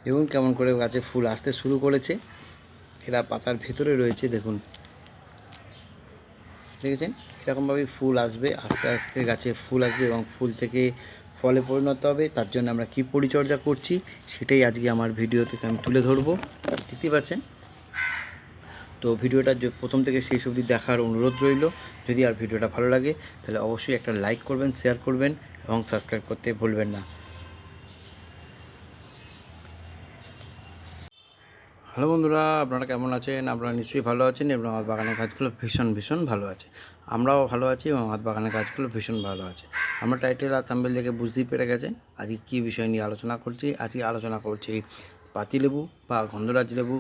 দেখুন কেমন করে গাছে ফুল আসতে শুরু করেছে। এরা পাতার ভেতরে রয়েছে, দেখুন দেখেছেন, এরকমভাবেই ফুল আসবে, আস্তে আস্তে গাছে ফুল আসবে এবং ফুল থেকে ফলে পরিণত হবে। তার জন্য আমরা কী পরিচর্যা করছি সেটাই আজকে আমার ভিডিও থেকে আমি তুলে ধরবো। দেখতে পাচ্ছেন। তো ভিডিওটা প্রথম থেকে শেষ অবধি দেখার অনুরোধ রইল। যদি আর ভিডিওটা ভালো লাগে তাহলে অবশ্যই একটা লাইক করবেন, শেয়ার করবেন এবং সাবস্ক্রাইব করতে ভুলবেন না। হ্যালো বন্ধুরা, আপনারা কেমন আছেন? আপনারা নিশ্চয়ই ভালো আছেন এবং আমার বাগানের কাজগুলো ভীষণ ভালো আছে। আমরাও ভালো আছি এবং আমার বাগানের কাজগুলো ভীষণ ভালো আছে। আমরা টাইটেল আর থাম্বনেল দেখে বুঝতেই পেরে গেছেন আজকে কী বিষয় নিয়ে আলোচনা করছি। আজকে আলোচনা করছি পাতিলেবু বা গন্ধরাজ লেবু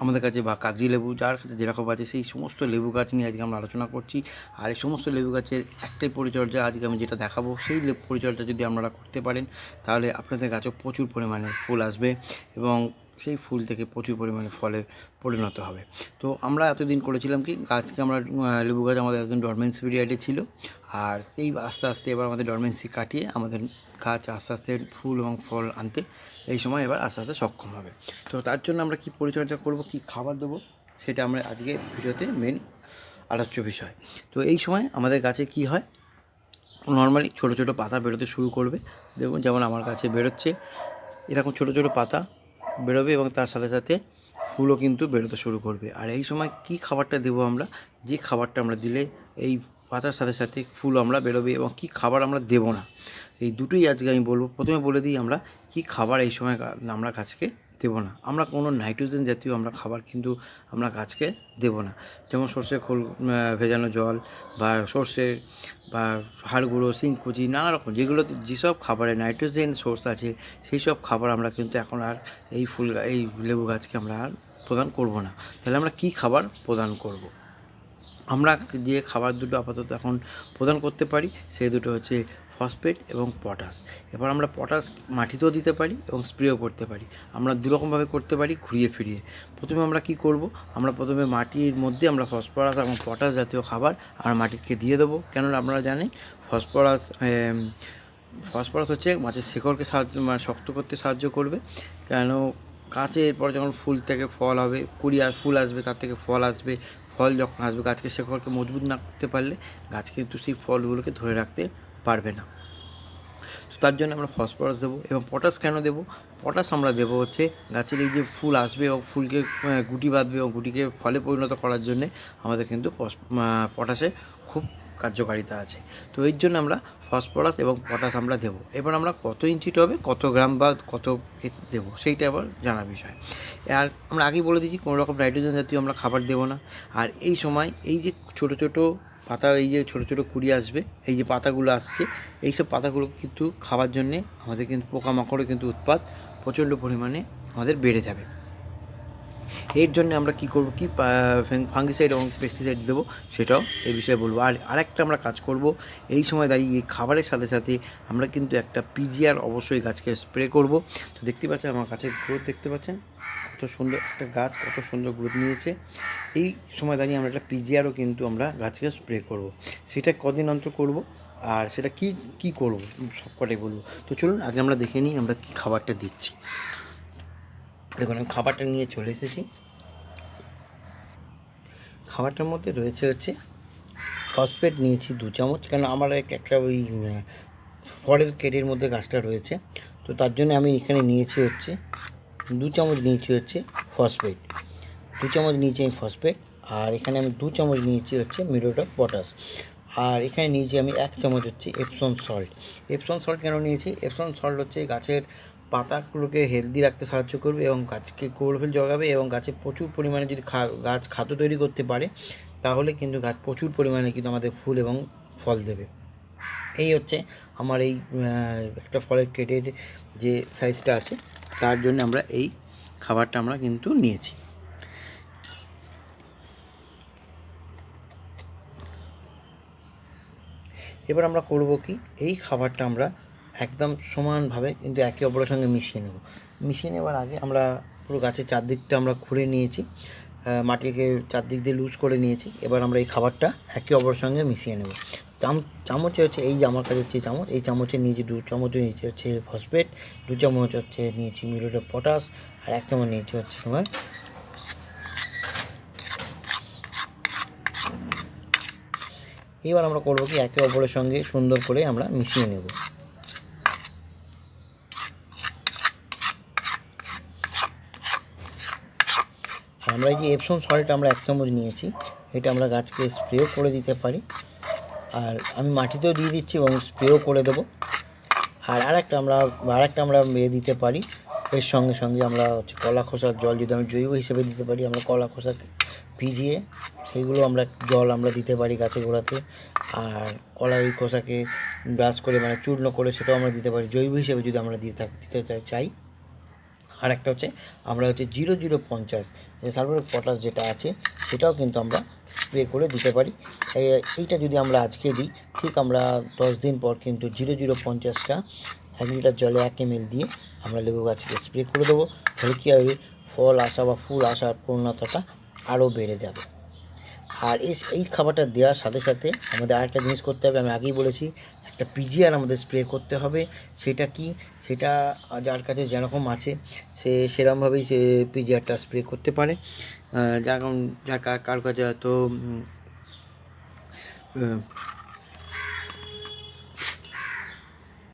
আমাদের কাছে, বা কাগজি লেবু, যার কাছে যেরকম আছে সেই সমস্ত লেবু গাছ নিয়ে আজকে আমরা আলোচনা করছি। আর এই সমস্ত লেবু গাছের একটাই পরিচর্যা আজকে আমি যেটা দেখাবো, সেই পরিচর্যা যদি আপনারা করতে পারেন তাহলে আপনাদের গাছেও প্রচুর পরিমাণে ফুল আসবে এবং সেই ফুল থেকে প্রচুর পরিমাণে ফলে পরিণত হবে। তো আমরা এতদিন করেছিলাম কি, গাছকে আমরা লেবু গাছ আমাদের একদম ডরমেন্সি পিরিয়ডে ছিল, আর এই আস্তে আস্তে এবার আমাদের ডরমেন্সি কাটিয়ে আমাদের গাছ আস্তে আস্তে ফুল এবং ফল আনতে এই সময় এবার আস্তে আস্তে সক্ষম হবে। তো তার জন্য আমরা কী পরিচর্যা করব, কী খাবার দেবো, সেটা আমরা আজকে ভিডিওতে মেন আলোচ্য বিষয়। তো এই সময় আমাদের গাছে কি হয়, নর্মালি ছোটো ছোটো পাতা বেরোতে শুরু করবে। দেখুন যেমন আমার গাছে বেরোচ্ছে, এরকম ছোটো ছোটো পাতা বেরোবে এবং তার সাথে সাথে ফুলও কিন্তু বেরোতে শুরু করবে। আর এই সময় কি খাবারটা দেবো আমরা, যে খাবারটা আমরা দিলে এই পাতার সাথে সাথে ফুল আমরা বেরোবে এবং কি খাবার আমরা দেবো না, এই দুটোই আজকে আমি বলবো। প্রথমে বলে দিই আমরা কি খাবার এই সময় আমরা গাছকে দেবো না। আমরা কোনো নাইট্রোজেন জাতীয় আমরা খাবার কিন্তু আমরা গাছকে দেবো না। যেমন সর্ষে খোল ভেজানো জল, বা সর্ষে বা হাড় গুঁড়ো, শিংকুচি, নানা রকম যেগুলো যেসব খাবারে নাইট্রোজেন সোর্স আছে সেই সব খাবার আমরা কিন্তু এখন আর এই লেবু গাছকে আমরা আর প্রদান করব না। তাহলে আমরা কি খাবার প্রদান করব? আমরা যে খাবার দুটো আপাতত এখন প্রদান করতে পারি সেই দুটো হচ্ছে ফসফেট এবং পটাশ। এবার আমরা পটাশ মাটিতেও দিতে পারি এবং স্প্রেও করতে পারি। আমরা দুরকমভাবে করতে পারি, ঘুরিয়ে ফিরিয়ে। প্রথমে আমরা কি করব, আমরা প্রথমে মাটির মধ্যে আমরা ফসফরাস এবং পটাশ জাতীয় খাবার আমরা মাটিকে দিয়ে দেবো। কেননা আপনারা জানেন ফসফরাস ফসফরাস হচ্ছে গাছের শেকড়কে শক্ত করতে সাহায্য করবে। কেন, গাছে এরপর যখন ফুল থেকে ফল হবে, ফুল আসবে, তার থেকে ফল আসবে, ফল যখন আসবে গাছকে শেকড়কে মজবুত না করতে পারলে গাছ কিন্তু সেই ফলগুলোকে ধরে রাখতে পারবে না। তো তার জন্য আমরা ফসফরাস দেবো। এবং পটাশ কেন দেবো, পটাশ আমরা দেবো হচ্ছে গাছের এই যে ফুল আসবে এবং ফুলকে গুটি বাঁধবে এবং গুটিকে ফলে পরিণত করার জন্যে আমাদের কিন্তু পটাশে খুব কার্যকারিতা আছে। তো এর জন্য আমরা ফসফরাস এবং পটাশ আমরা দেবো। এবার আমরা কত ইঞ্চি টবে কত গ্রাম বা কত দেবো সেইটা আবার জানার বিষয়। আর আমরা আগেই বলে দিচ্ছি কোনো রকম নাইট্রোজেন জাতীয় আমরা খাবার দেবো না। আর এই সময় এই যে ছোটো ছোটো পাতা, এই যে ছোটো ছোটো কুড়ি আসবে, এই যে পাতাগুলো আসছে, এই সব পাতাগুলো কিন্তু খাওয়ার জন্যে আমাদের কিন্তু পোকামাকড়ের কিন্তু উৎপাত প্রচণ্ড পরিমাণে আমাদের বেড়ে যাবে। এর জন্য আমরা কী করব, কি ফাঙ্গিসাইড এবং পেস্টিসাইড দেবো সেটাও এই বিষয়ে বলবো। আর আরেকটা আমরা কাজ করব, এই সময় দাঁড়িয়ে এই খাবারের সাথে সাথে আমরা কিন্তু একটা পিজিআর অবশ্যই গাছকে স্প্রে করব। তো দেখতে পাচ্ছেন আমার গাছের গ্রোথ, দেখতে পাচ্ছেন কত সুন্দর একটা গাছ, কত সুন্দর গ্রোথ নিয়েছে। এই সময় দাঁড়িয়ে আমরা একটা পিজিআরও কিন্তু আমরা গাছকে স্প্রে করব। সেটা কদিন অন্তর করব আর সেটা কি করব সবকটাই বলবো। তো চলুন আগে আমরা দেখে নিই আমরা কী খাবারটা দিচ্ছি। দেখুন আমি খাবারটা নিয়ে চলে এসেছি। খাবারটার মধ্যে রয়েছে হচ্ছে ফসফেট নিয়েছি 2 চামচ, কেন আমার একটা ওই ফলের কেটের মধ্যে গাছটা রয়েছে, তো তার জন্য আমি এখানে নিয়েছি হচ্ছে 2 চামচ নিয়েছি হচ্ছে ফসফেট, 2 চামচ নিয়েছি আমি ফসফেট। আর এখানে আমি 2 চামচ নিয়েছি হচ্ছে মিউরেট অফ পটাশ। আর এখানে নিয়েছি আমি 1 চামচ হচ্ছে এপসম সল্ট। এপসম সল্ট কেন নিয়েছি, এপসম সল্ট হচ্ছে গাছের পাতাগুলোকে হেলদি রাখতে সাহায্য করবে এবং গাছকে ক্লোরোফিল জগাবে এবং গাছে প্রচুর পরিমাণে যদি গাছ খাদ্য তৈরি করতে পারে তাহলে কিন্তু গাছ প্রচুর পরিমাণে কিন্তু আমাদের ফুল এবং ফল দেবে। এই হচ্ছে আমার এই একটা ফলের কেটের যে সাইজটা আছে তার জন্য আমরা এই খাবারটা আমরা কিন্তু নিয়েছি। এবার আমরা করব কি, এই খাবারটা আমরা একদম সমানভাবে কিন্তু একে অপরের সঙ্গে মিশিয়ে নেব। মিশিয়ে নেওয়ার আগে আমরা পুরো গাছের চারদিকটা আমরা খুঁড়ে নিয়েছি, মাটিকে চারদিক দিয়ে লুজ করে নিয়েছি। এবার আমরা এই খাবারটা একে অপরের সঙ্গে মিশিয়ে নেব। চামচে হচ্ছে এই যে আমার কাছে হচ্ছে চামচ, এই চামচের নিয়েছি 2 চামচ নিয়েছি হচ্ছে ফসফেট, 2 চামচ হচ্ছে নিয়েছি মিউরেট অফ পটাশ, আর 1 চামচ নিয়েছি হচ্ছে তোমার এবার আমরা করবো কি একে অপরের সঙ্গে সুন্দর করে আমরা মিশিয়ে নেব। আর আমরা এই যে এপসম সল্ট আমরা 1 চামচ নিয়েছি, এটা আমরা গাছকে স্প্রেও করে দিতে পারি, আর আমি মাটিতেও দিয়ে দিচ্ছি এবং স্প্রেও করে দেবো। আর আরেকটা আমরা দিতে পারি, এর সঙ্গে সঙ্গে আমরা হচ্ছে কলা খোসার জল যদি আমি জৈব হিসেবে দিতে পারি, আমরা কলা খোসা ভিজিয়ে সেইগুলো আমরা জল আমরা দিতে পারি গাছের গোড়াতে। আর কলার ওই খোসাকে ব্রাশ করে মানে চূর্ণ করে সেটাও আমরা দিতে পারি জৈব হিসেবে যদি আমরা দিতে চাই। আর একটা হচ্ছে আমরা হচ্ছে 0050 যে সালফার পটাশ যেটা আছে সেটাও কিন্তু আমরা স্প্রে করে দিতে পারি। এইটা যদি আমরা আজকে দিই, ঠিক আমরা 10 দিন পর কিন্তু 0050টা 1 লিটার জলে 1 ml দিয়ে আমরা লেবু গাছকে স্প্রে করে দেবো। তাহলে কী হবে, ফল আসা বা ফুল আসার প্রবণতাটা আরও বেড়ে যাবে। আর এই খাবারটা দেওয়ার সাথে সাথে আমাদের আরেকটা জিনিস করতে হবে, আমি আগেই বলেছি, একটা পিজিআর আমাদের স্প্রে করতে হবে। সেটা কি, সেটা যার কাছে যেরকম আছে সে সেরকমভাবেই সে পিজিআরটা স্প্রে করতে পারে। যার কার কাছে হয়তো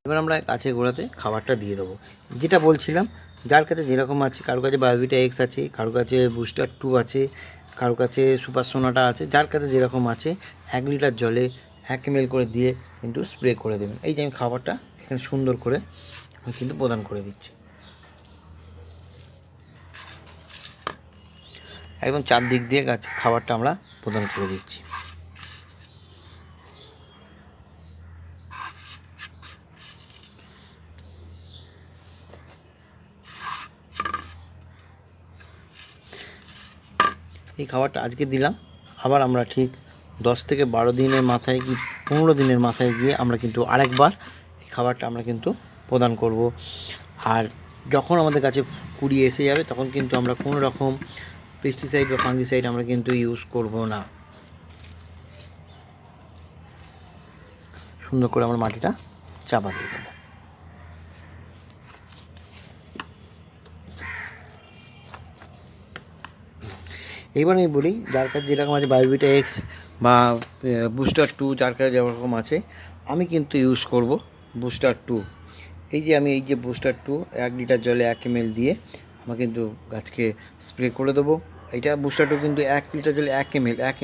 এবার আমরা গাছের গোড়াতে খাবারটা দিয়ে দেবো। যেটা বলছিলাম, যার কাছে যেরকম আছে, কারো কাছে বায়োভিটা এক্স আছে, কারো কাছে বুস্টার 2 আছে, কারো কাছে সুপার সোনাটা আছে, যার কাছে যেরকম আছে 1 লিটার জলে 1 ml করে দিয়ে কিন্তু স্প্রে করে দেবেন। এই যে আমি খাবারটা এখানে সুন্দর করে আমি কিন্তু প্রদান করে দিচ্ছি, একদম চারদিক দিয়ে গাছ খাবারটা আমরা প্রদান করে দিচ্ছি। এই খাবারটা আজকে দিলাম, আবার আমরা ঠিক 10 থেকে 12 দিনের মাথায় কি 15 দিনের মাথায় গিয়ে আমরা কিন্তু আরেকবার এই খাবারটা আমরা কিন্তু প্রদান করব। আর যখন আমাদের কাছে কুড়ি এসে যাবে তখন কিন্তু আমরা কোনো রকম পেস্টিসাইড বা ফাঙ্গিসাইড আমরা কিন্তু ইউজ করব না। সুন্দর করে আমরা মাটিটা চাপা দিয়ে দেবো। এইবার আমি বলি, যার কাছে যেরকম আছে বায়োভিটা এক্স বা বুস্টার 2, যার কাছে যেরকম আছে, আমি কিন্তু ইউজ করব বুস্টার 2। এই যে বুস্টার 2 1 লিটার জলে 1 ml দিয়ে আমরা কিন্তু গাছকে স্প্রে করে দেবো। এটা বুস্টার 2 কিন্তু 1 লিটার জলে 1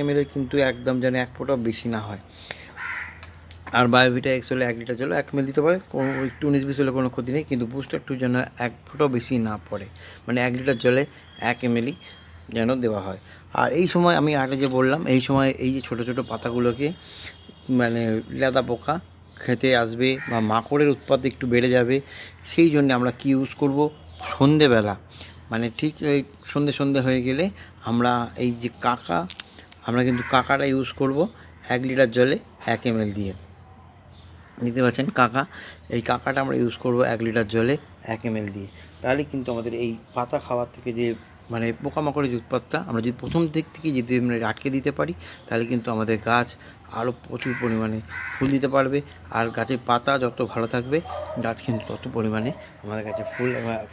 ml কিন্তু একদম যেন 1 ফোঁটাও বেশি না হয়। আর বায়োভিটা এক্স হলে 1 লিটার জলে 1 ml দিতে পারে, কোনো একটু 19-20 হলে কোনো ক্ষতি নেই, কিন্তু বুস্টার 2 যেন 1 ফোঁটাও বেশি না পড়ে, মানে 1 লিটার জলে 1 ml যেন দেওয়া হয়। আর এই সময় আমি আগে যে বললাম, এই সময় এই যে ছোটো ছোটো পাতাগুলোকে মানে লেদা পোকা খেতে আসবে বা মাকড়ের উৎপাত একটু বেড়ে যাবে, সেই জন্য আমরা কি ইউজ করব, সন্ধেবেলা মানে ঠিক এই সন্ধে হয়ে গেলে আমরা এই যে আমরা কিন্তু কাকাটা ইউজ করব 1 লিটার জলে 1 ml দিয়ে। নিতে পারছেন এই কাকাটা আমরা ইউজ করব 1 লিটার জলে 1 ml দিয়ে। তাহলে কিন্তু আমাদের এই পাতা খাওয়ার থেকে যে মানে পোকামাকড়ের যে উৎপাতটা আমরা যদি প্রথম দিক থেকে যদি আমরা আটকে দিতে পারি, তাহলে কিন্তু আমাদের গাছ আরও প্রচুর পরিমাণে ফুল দিতে পারবে। আর গাছের পাতা যত ভালো থাকবে, গাছ কিন্তু তত পরিমাণে আমাদের কাছে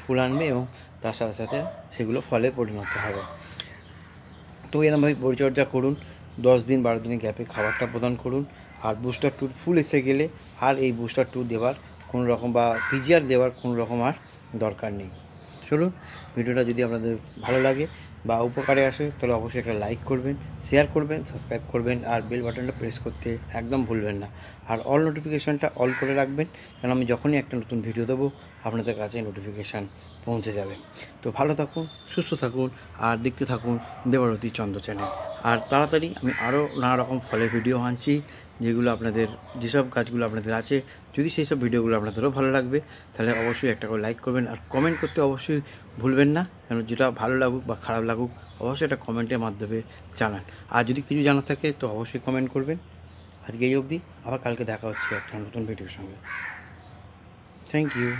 ফুল আনবে এবং তার সাথে সাথে সেগুলো ফলে পরিণত হবে। তো এরকমভাবে পরিচর্যা করুন, 10 দিন 12 দিনের গ্যাপে খাবারটা প্রদান করুন। আর বুস্টার 2 ফুল এসে গেলে আর এই বুস্টার 2 দেওয়ার কোনো রকম বা পিজিআর দেওয়ার কোনো রকম আর দরকার নেই। চলুন, ভিডিওটা যদি আপনাদের ভালো লাগে বা উপকারে আসে তাহলে অবশ্যই একটা লাইক করবেন, শেয়ার করবেন, সাবস্ক্রাইব করবেন, আর বেল বাটনটা প্রেস করতে একদম ভুলবেন না। আর অল নোটিফিকেশানটা অল করে রাখবেন, কারণ আমি যখনই একটা নতুন ভিডিও দেবো আপনাদের কাছে নোটিফিকেশান পৌঁছে যাবে। তো ভালো থাকুন, সুস্থ থাকুন, আর দেখতে থাকুন দেবারতী চন্দ্র চ্যানেল। আর তাড়াতাড়ি আমি আরও নানা রকম ফলের ভিডিও আনছি, যেগুলো আপনাদের যেসব গাছগুলো আপনাদের আছে, যদি সেই সব ভিডিওগুলো আপনাদেরও ভালো লাগবে তাহলে অবশ্যই একটা করে লাইক করবেন, আর কমেন্ট করতে অবশ্যই ভুলবেন না, কারণ যেটা ভালো লাগুক বা খারাপ লাগুক অবশ্যই একটা কমেন্টের মাধ্যমে জানান। আর যদি কিছু জানা থাকে তো অবশ্যই কমেন্ট করবেন। আজকে এই অবধি, আবার কালকে দেখা হচ্ছে একটা নতুন ভিডিওর সঙ্গে। Thank you.